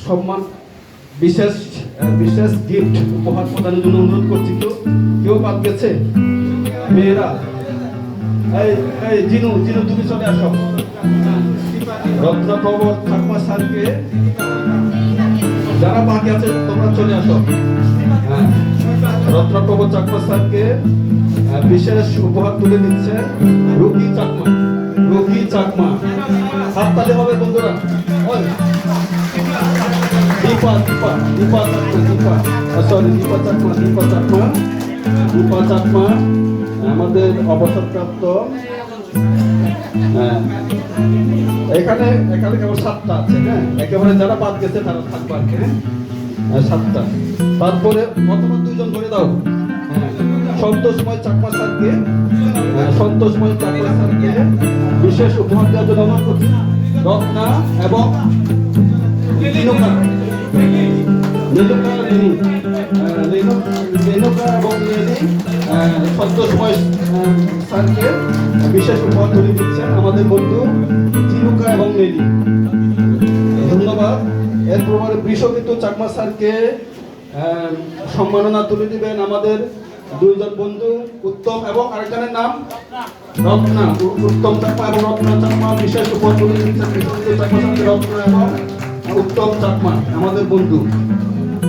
সম্মান বিশেষ বিশেষ গিফট উপহার প্রদানের জন্য অনুরোধ করছি। কেউ বাদ গেছে? মেয়েরা, এই জিনু তুমি চলে আসো। রত্নপ্রভ ঠাকুমা স্যারকে, যারা বাকি আছে তোমরা চলে আসো। রত্নপ্রভ ঠাকুমা স্যারকে বিশেষ উপহার তুলে দিচ্ছে রকি চাকমা। হাততালি হবে বন্ধুরা। দীপা চাকমা আমাদের অবসরপ্রাপ্ত। এখানে কেবল 7টা আছে। হ্যাঁ, একেবারে যারা বাদ গেছে তারা থাকবে আর কি। 7টা। তারপরে প্রথমে 2জন করে দাও। সন্তোষময় চাকমা স্যারকে বিশেষ উপহার দেওয়ার জন্য অনুরোধ করছি। রত্না এবং সন্তোষময় স্যারকে বিশেষ উপহার তুলে দিচ্ছেন আমাদের বন্ধু জিনুকা এবং লেডি। ধন্যবাদ। এরপর বৃষকিতু চাকমা স্যারকে সম্মাননা তুলে দিবেন আমাদের 2জন বন্ধু উত্তম এবং আরেকজনের নাম রত্না। উত্তম চাকমা এবং রত্না চাকমা বিশেষ উপহার তুলে দিচ্ছেন বৃষকিতু চাকমা স্যারকে। রত্না এবং উত্তম চাকমা আমাদের বন্ধু।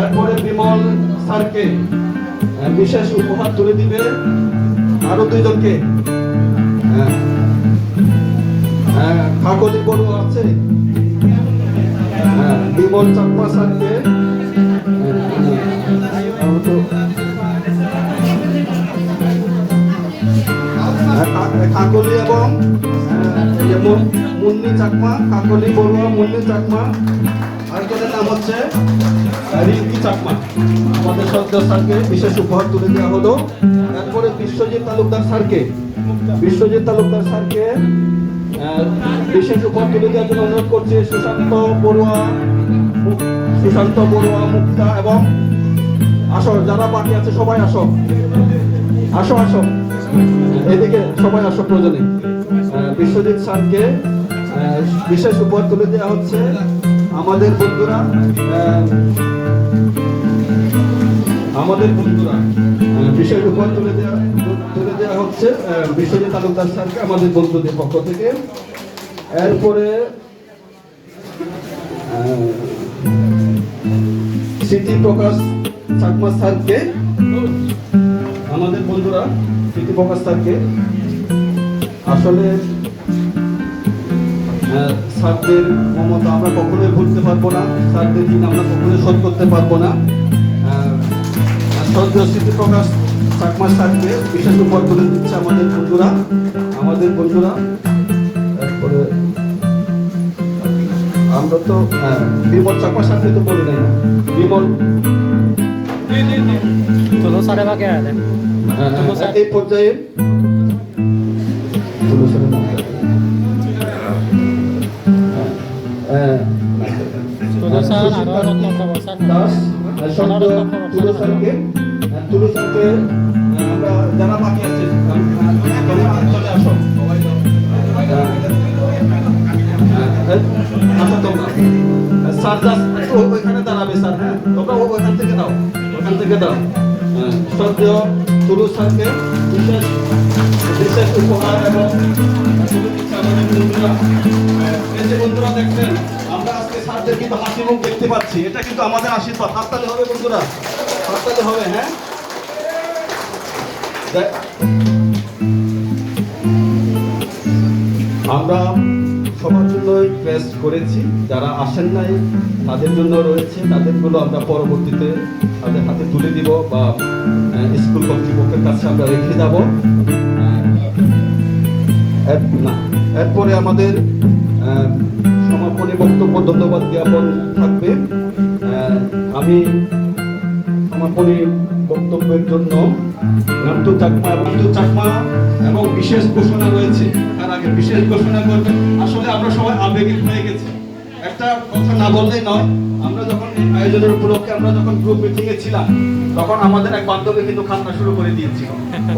এরপরে বিমল স্যারকে বিশেষ উপহার তুলে দিবে আরো 2জনকে। কাকলি বড়ুয়া আছে। বিমল চাকমা স্যারকে কাকলি এবং মুন্নি চাকমা। কাকলি বড়ুয়া, মুন্নি চাকমা। আরেকজনের নাম হচ্ছে রিঙ্কি চাকমা। আমাদের সদস্য স্যারকে বিশেষ উপহার তুলে দেওয়া হলো। তারপরে বিশ্বজিৎ তালুকদার স্যারকে বিশেষ উপহার তুলে দেওয়ার জন্য অনুরোধ করছি। সুশান্ত বড়ুয়া, মুক্তা এবং আসো, যারা বাকি আছে সবাই আসো এদিকে সবাই আসো প্রয়োজনে। বিশ্বজিৎ স্যারকে বিশেষ উপহার তুলে দেওয়া হচ্ছে আমাদের বন্ধুরা বিশেষ উপহার তুলে দেওয়া হচ্ছে বিশ্বজিৎ তালুকদার স্যারকে আমাদের বন্ধুদের পক্ষ থেকে। এরপরে স্মৃতিপ্রকাশ চাকমা স্যারকে আমাদের বন্ধুরা স্মৃতিপ্রকাশ স্যারকে আসলে স্যারদের মমতা আমরা কখনোই ভুলতে পারবো না। স্যারদের দিন আমরা কখনোই শোধ করতে পারবো না। শ্রদ্ধেয় স্মৃতিপ্রকাশ চাকমা স্যারকে বিশেষ উপহার তুলে দিচ্ছে আমাদের বন্ধুরা। তারপরে আমরা তো বিমল চাকমা স্যারকে তো বলি নাই। বিমল এই পর্যায়ে আমরা যারা বাকি আছে চলে আসো। স্যার ওইখানে দাঁড়াবে স্যার। হ্যাঁ, তোমরা ওইখান থেকে দাও। শ্রদ্ধেয় তুলু স্যারকে বিশেষ উপহার এবং বন্ধুরা দেখছেন আমরা আজকে স্যারদের কিন্তু হাসি মুখ দেখতে পাচ্ছি। এটা কিন্তু আমাদের আশীর্বাদ। হাততালি হবে বন্ধুরা, হাততালি হবে। হ্যাঁ, আমরা সবার জন্যই টেস্ট করেছি। যারা আসেন নাই তাদের জন্য রয়েছে, তাদেরগুলো আমরা পরবর্তীতে তাদের হাতে তুলে দিব বা স্কুল কর্তৃপক্ষের কাছে আমরা রেখে যাব। এরপরে আমাদের সমাপনী বক্তব্য ধন্যবাদ জ্ঞাপন থাকবে। আমি সমাপনী বক্তব্যের জন্য নামতু চাকমা এবং বিশেষ ঘোষণা রয়েছে। তার আগে বিশেষ ঘোষণা করবে। আসলে আমরা সবাই আবেগিক হয়ে গেছি। একটা কথা না বললেই নয়। আমরা যখন আয়োজনের উপলক্ষে আমরা যখন গ্রুপ মিটিং এ ছিলাম তখন আমাদের এক বান্ধবী কিন্তু কান্না শুরু করে দিয়েছিল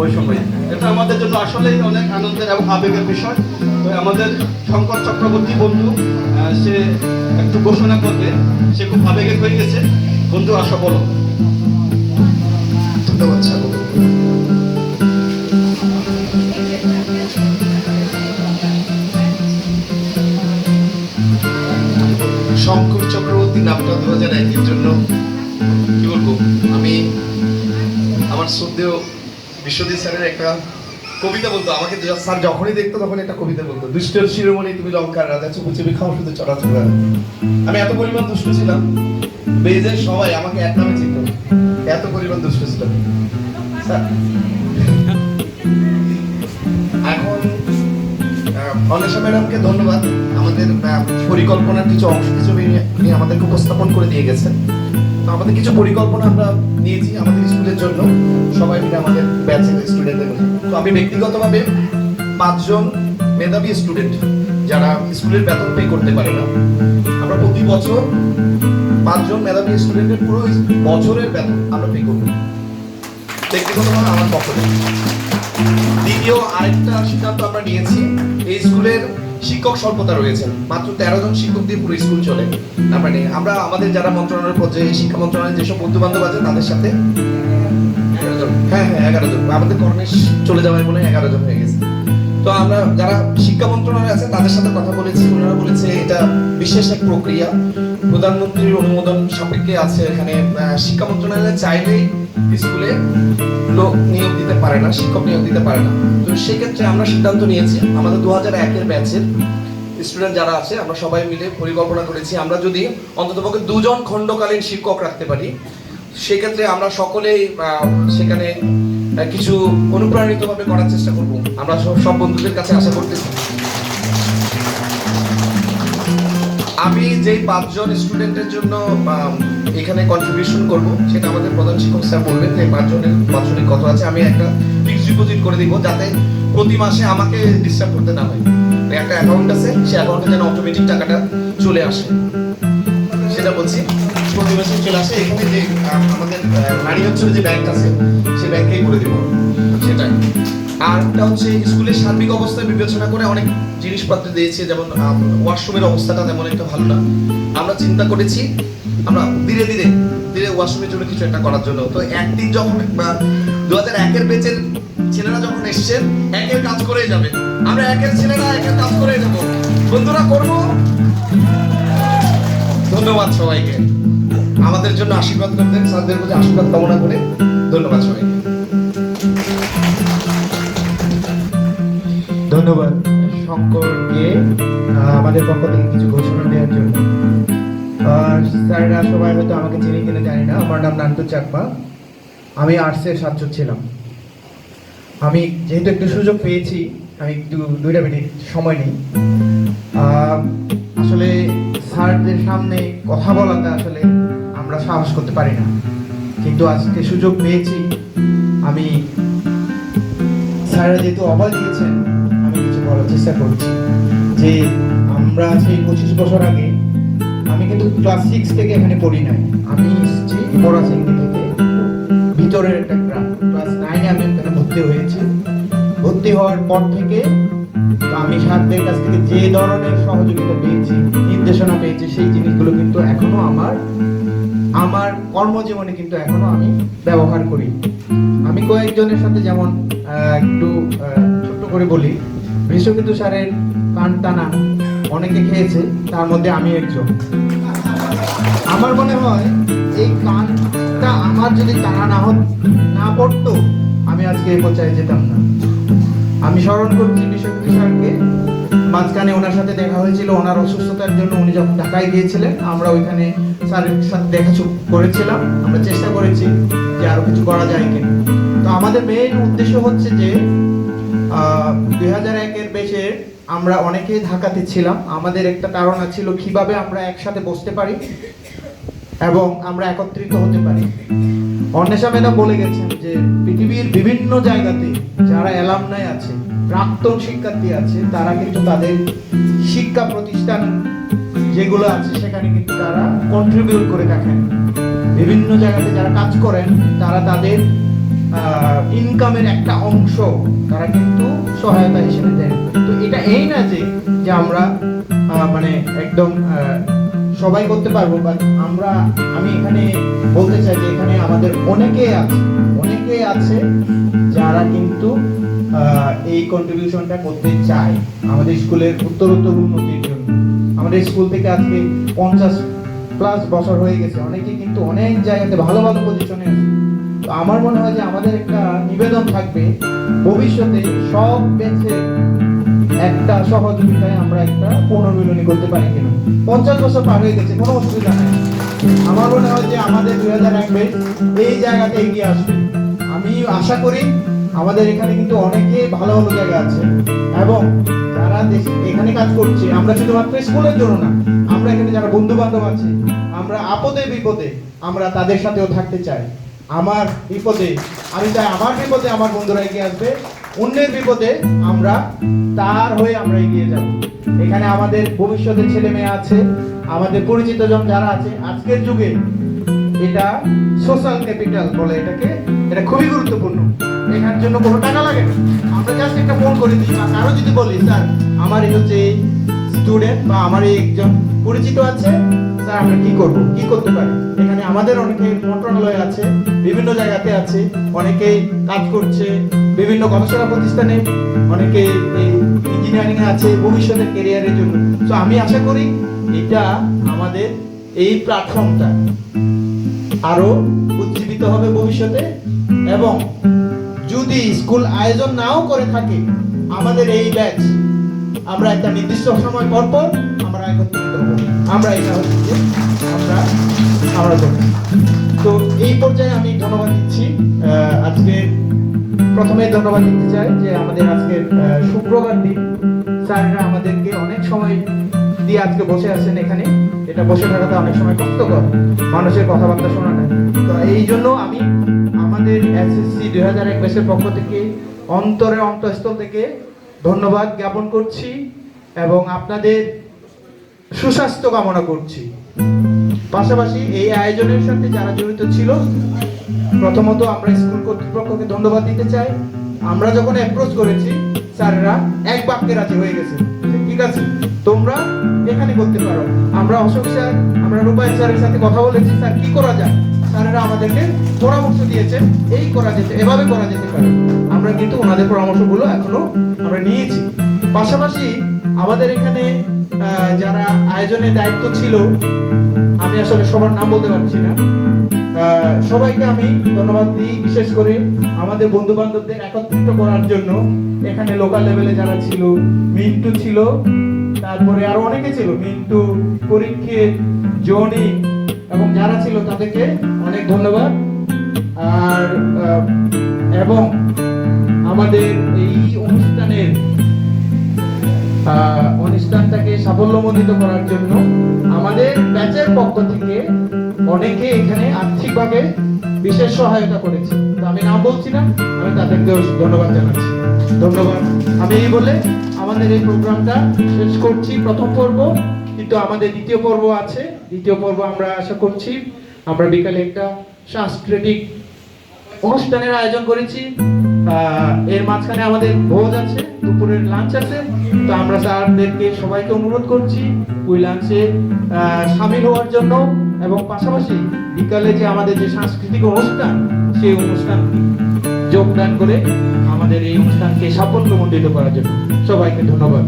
ওই সময়। এটা আমাদের জন্য আসলেই অনেক আনন্দের এবং আবেগের বিষয়। তো আমাদের শঙ্কর চক্রবর্তী বন্ধু সে একটু ঘোষণা করবে। সে খুব আবেগের হয়ে গেছে। বন্ধু আসো, বলো। ধন্যবাদ স্বাগত। শঙ্কর চক্রবর্তী নামটা 2001-এর জন্য কি বলবো, আমি আমার শ্রদ্ধেয় বিশ্বজিৎ স্যারের একটা কবিতা বলতো আমাকে। স্যার যখনই দেখতো তখন একটা কবিতা বলতো, দুষ্টের শিরোমণি তুমি লঙ্কার রাজা, চুপি চুপি খাও শুধু চড়াচড়। আমি এত পরিমাণ দুষ্ট ছিলাম, বেজের সবাই আমাকে এক নামে চিনত, এত পরিমাণ দুষ্ট ছিলাম স্যার। এখন অনিশা ম্যাডামকে ধন্যবাদ, আমাদের পরিকল্পনার কিছু অংশ কিছু উনি আমাদেরকে উপস্থাপন করে দিয়ে গেছেন। তো আমাদের কিছু পরিকল্পনা আমরা নিয়েছি আমাদের স্কুলের জন্য, সবাই মিলে আমাদের ব্যাচের স্টুডেন্টদের। তো আমি ব্যক্তিগতভাবে 5 জন মেধাবী স্টুডেন্ট যারা স্কুলের বেতন পে করতে পারে না, আমরা প্রতি বছর 5 জন মেধাবী স্টুডেন্টের পুরো বছরের বেতন আমরা পে করব ব্যক্তিগতভাবে আমার পক্ষ থেকে। দ্বিতীয় আরেকটা সিদ্ধান্ত আমরা নিয়েছি, এই স্কুলের শিক্ষক স্বল্পতা রয়েছে, মাত্র 13 জন শিক্ষক দিয়ে পুরো স্কুল চলে। আমরা আমাদের যারা মন্ত্রণালয়ের পর্যায়ে শিক্ষা মন্ত্রণালয়ের যেসব বন্ধু বান্ধব আছে তাদের সাথে 11 জন, আমাদের কর্মে চলে যাওয়ার বলে 11 জন হয়ে গেছে। তো আমরা যারা শিক্ষা মন্ত্রণালয়ে আছে তাদের সাথে কথা বলেছি, ওনারা বলেছে এটা বিশেষ এক প্রক্রিয়া, প্রধানমন্ত্রীর অনুমোদন সাপেক্ষে আছে এখানে। শিক্ষা মন্ত্রণালয় চাইলেই স্কুলে লোক নিয়োগ দিতে পারে না, শিক্ষক নিয়োগ দিতে পারে না। তো সেক্ষেত্রে আমরা সিদ্ধান্ত নিয়েছি, আমাদের 2001-এর ব্যাচের স্টুডেন্ট যারা আছে আমরা সবাই মিলে পরিকল্পনা করেছি, আমরা যদি অন্ততপক্ষে 2 জন খণ্ডকালীন শিক্ষক রাখতে পারি, সেক্ষেত্রে আমরা সকলেই সেখানে কিছু অনুপ্রাণিতভাবে করার চেষ্টা করব। আমরা সব বন্ধুদের কাছে আশা করতেছি। আমি যেই 5 জন স্টুডেন্টের জন্য এখানে কন্ট্রিবিউশন করব সেটা আমাদের প্রধান শিক্ষক স্যার বলবেন যে 5 জনের বাৎসরিক কত আছে। আমি একটা ফিক্সড ডিপোজিট করে দিব যাতে প্রতি মাসে আমাকে ডিস্টার্ব করতে না হয়। একটা অ্যাকাউন্ট আছে, সেই অ্যাকাউন্টে যেন অটোমেটিক টাকাটা চলে আসে, সেটা বলছি প্রতি মাসে চলে আসে। এখানে যে আমাদের নারী অঞ্চলে যে ব্যাংক আছে সেই ব্যাংকেই করে দিব সেটাই। আর এটা হচ্ছে স্কুলের সার্বিক অবস্থা বিবেচনা করে অনেক জিনিসপত্র দিয়েছে, যেমন ওয়াশরুমের অবস্থাটা তেমন একটা ভালো না। আমরা চিন্তা করেছি আমরা ধীরে ধীরে ধীরে ওয়াশরুমের জন্য কিছু একটা করার জন্য। তো একদিন যখন 2001-এর ব্যাচের ছেলেরা যখন এসছেন, একের কাজ করেই যাবে, আমরা একের ছেলেরা একের কাজ করেই যাবো, বন্ধুরা করব। ধন্যবাদ সবাইকে, আমাদের জন্য আশীর্বাদ করতেন, স্যারদের প্রতি আশীর্বাদ কামনা করে ধন্যবাদ সবাইকে। ধন্যবাদ শঙ্করকে আমাদের পক্ষ থেকে কিছু ঘোষণা দেওয়ার জন্য। স্যাররা সবাই হয়তো আমাকে চিনি কিনা জানি না, আমার নাম নান্তু চাকমা, আমি আর্টসের ছাত্র ছিলাম। আমি যেহেতু একটু সুযোগ পেয়েছি, আমি একটু 2 মিনিট সময় নিই। আসলে স্যারদের সামনে কথা বলাটা আসলে আমরা সাহস করতে পারি না, কিন্তু আজকে সুযোগ পেয়েছি। আমি স্যাররা যেহেতু অবাক দিয়েছেন, আমি কিছু বলার চেষ্টা করছি যে আমরা সেই 25 বছর আগে, আমি কিন্তু ক্লাস 6 থেকে এখানে পড়ি নাই, আমি এসেছি বড়াচিংড়ি থেকে, ভিতরের একটা গ্রাম। ক্লাস 9-এ আমি এখানে ভর্তি হয়েছি। ভর্তি হওয়ার পর থেকে আমি স্যারদের কাছ থেকে যে ধরনের সহযোগিতা পেয়েছি, নির্দেশনা পেয়েছি, সেই জিনিসগুলো কিন্তু এখনো আমার কর্মজীবনে কিন্তু এখনো আমি ব্যবহার করি। আমি কয়েকজনের সাথে যেমন একটু ছোট্ট করে বলি, বিশ্বকিন্তু স্যারের কান টানা অনেকে খেয়েছে, তার মধ্যে আমি একজন। আমার মনে হয় এই কানটা আমার যদি টানা না পড়তো, আমি আজকে এই পর্যায়ে যেতাম না। আমি স্মরণ করছি বিশ্বকিন্তু স্যারকে, মাঝখানে ওনার সাথে দেখা হয়েছিল, ওনার অসুস্থতার জন্য উনি যখন ঢাকায় গিয়েছিলেন, আমরা ওইখানে স্যারের সাথে দেখা করেছিলাম, আমরা চেষ্টা করেছি যে আরো কিছু করা যায় কিনা। তো আমাদের মেইন উদ্দেশ্য হচ্ছে যে 2001-এর ব্যাচে আমরা অনেকেই ঢাকাতে ছিলাম, আমাদের একটা ধারণা ছিল কিভাবে আমরা একসাথে বসতে পারি এবং আমরা একত্রিত হতে পারি। অন্বেষা ম্যাডাম বলে গেছেন যে পৃথিবীর বিভিন্ন জায়গাতে যারা অ্যালামনাই আছে, প্রাক্তন শিক্ষার্থী আছে, তারা কিন্তু তাদের শিক্ষা প্রতিষ্ঠান যেগুলো আছে সেখানে কিন্তু তারা কন্ট্রিবিউট করে থাকেন। বিভিন্ন জায়গাতে যারা কাজ করেন তারা তাদের ইনকামের একটা অংশ তারা কিন্তু সহায়তা হিসেবে দেন। তো এটা এই না যে আমরা মানে একদম সবাই করতে পারবো, বাট আমি এখানে বলতে চাই যে এখানে আমাদের অনেকে আছে যারা কিন্তু এই কন্ট্রিবিউশনটা করতে চায় আমাদের স্কুলের উত্তরোত্তর উন্নতির জন্য। আমাদের স্কুল থেকে আজকে 50+ বছর হয়ে গেছে, অনেকে কিন্তু অনেক জায়গাতে ভালো ভালো পজিশনে আছে। তো আমার মনে হয় যে আমাদের একটা নিবেদন থাকবে, ভবিষ্যতে সব বেঞ্চের একটা সহযোগিতায় আমরা একটা পুনর্মিলনী করতে পারি কিনা। 50 বছর পার হয়ে গেছে, কোনো অসুবিধা নেই। আমার মনে হয় যে আমাদের 2001 ব্যাচ এই জায়গাতে এগিয়ে আসবে। আমি আশা করি আমাদের এখানে কিন্তু অনেকে ভালো ভালো জায়গা আছে, এবং যারা এখানে কাজ করছে, আমরা শুধুমাত্র স্কুলের জন্য না, আমরা এখানে যারা বন্ধু বান্ধব আছে, আমরা আপদে বিপদে আমরা তাদের সাথেও থাকতে চাই। আমার বিপদে আমি চাই আমার বিপদে আমার বন্ধুরা এগিয়ে আসবে, অন্যের বিপদে আমরা তার হয়ে আমরা এগিয়ে যাব। এখানে আমাদের ভবিষ্যতের ছেলে মেয়ে আছে, আমাদের পরিচিত জন যারা আছে। আজকের যুগে এটা সোশ্যাল ক্যাপিটাল বলে এটাকে, এটা খুবই গুরুত্বপূর্ণ। এখানের জন্য কোনো টাকা লাগে না, আমরা জাস্ট একটা ফোন করে দিই, বা কারো যদি বলি স্যার আমার এই হচ্ছে স্টুডেন্ট বা আমার এই একজন পরিচিত আছে, স্যার আমরা কি করব, কি করতে পারি। এখানে আমাদের অনেকে মন্ত্রণালয় আছে, বিভিন্ন জায়গাতে আছে, অনেকে কাজ করছে বিভিন্ন গবেষণা প্রতিষ্ঠানে, অনেকে ইঞ্জিনিয়ারিং এ আছে ভবিষ্যতের ক্যারিয়ারের জন্য। তো আমি আশা করি এটা আমাদের এই প্ল্যাটফর্মটা আরো উজ্জীবিত হবে ভবিষ্যতে, এবং যদি স্কুল আয়োজন নাও করে থাকে আমাদের এই ব্যাচ, আমরা একটা নির্দিষ্ট সময় পর পর আমরা একত্রিত হব, আমরা এটা হচ্ছে আমরা করব। তো এই পর্যায়ে আমি ধন্যবাদ দিচ্ছি। আজকে প্রথমে ধন্যবাদ দিতে চাই যে আমাদের আজকে শুক্রবার দিন স্যাররা আমাদেরকে অনেক সময় দিয়ে আজকে বসে আছেন এখানে। এটা বসে থাকাতে অনেক সময় কষ্টকর, মানুষের কথাবার্তা শোনা না। তো এই জন্য আমি আমাদের এসএসসি 2001 ব্যাচের পক্ষ থেকে অন্তঃস্থল থেকে ধন্যবাদ জ্ঞাপন করছি, এবং আপনাদের সুস্বাস্থ্য কামনা করছি। পাশাপাশি এই আয়োজনের সাথে যারা জড়িত ছিল, প্রথমত আমরা স্কুল কর্তৃপক্ষকে ধন্যবাদ দিতে চাই। আমরা যখন অ্যাপ্রোচ করেছি, স্যাররা এক বাক্যে রাজি হয়ে গেছে, ঠিক আছে তোমরা এখানে করতে পারো। আমরা অশোক স্যার, আমরা রূপায়ণ স্যারের সাথে কথা বলেছি, স্যার কি করা যায়। স্যারেরা আমাদেরকে পরামর্শ দিয়েছেন, এই করা যেতে, এভাবে করা যেতে পারে। আমরা কিন্তু ওনাদের পরামর্শগুলো এখনো আমরা নিয়েছি। পাশাপাশি আমাদের এখানে যারা আয়োজনের দায়িত্ব ছিল, আমি আসলে সবার নাম বলতে পারছি না, সবাইকে আমি ধন্যবাদ দিই। বিশেষ করে আমাদের বন্ধু বান্ধবদের একত্রিত করার জন্য এখানে লোকাল লেভেলে যারা ছিল, মিন্টু ছিল, তারপরে আরো অনেকে ছিল, মিন্টু, পরীক্ষিত, জনি, এবং যারা ছিল তাদেরকে অনেক ধন্যবাদ। আর এবং আমাদের এই অনুষ্ঠানটাকে সাফল্যমণ্ডিত করার জন্য আমাদের ব্যাচের পক্ষ থেকে অনেকে এখানে আর্থিকভাবে বিশেষ সহায়তা করেছে। তো আমি নাম বলছি না, আমি তাদেরকে ধন্যবাদ জানাচ্ছি। ধন্যবাদ। আমি এই বলে আমাদের এই প্রোগ্রামটা শেষ করছি, প্রথম পর্ব। কিন্তু আমাদের দ্বিতীয় পর্ব আছে। দ্বিতীয় পর্ব আমরা আশা করছি আমরা বিকালে একটা সাংস্কৃতিক অনুষ্ঠানের আয়োজন করেছি। এর মাঝখানে আমাদের ভোজ আছে, দুপুরের লাঞ্চ আছে। তো আমরা স্যারদেরকে সবাইকে অনুরোধ করছি ওই লাঞ্চে সামিল হওয়ার জন্য, এবং পাশাপাশি বিকালে যে আমাদের যে সাংস্কৃতিক অনুষ্ঠান, সেই অনুষ্ঠান যোগদান করে আমাদের এই অনুষ্ঠানকে সাফল্যমণ্ডিত করার জন্য সবাইকে ধন্যবাদ।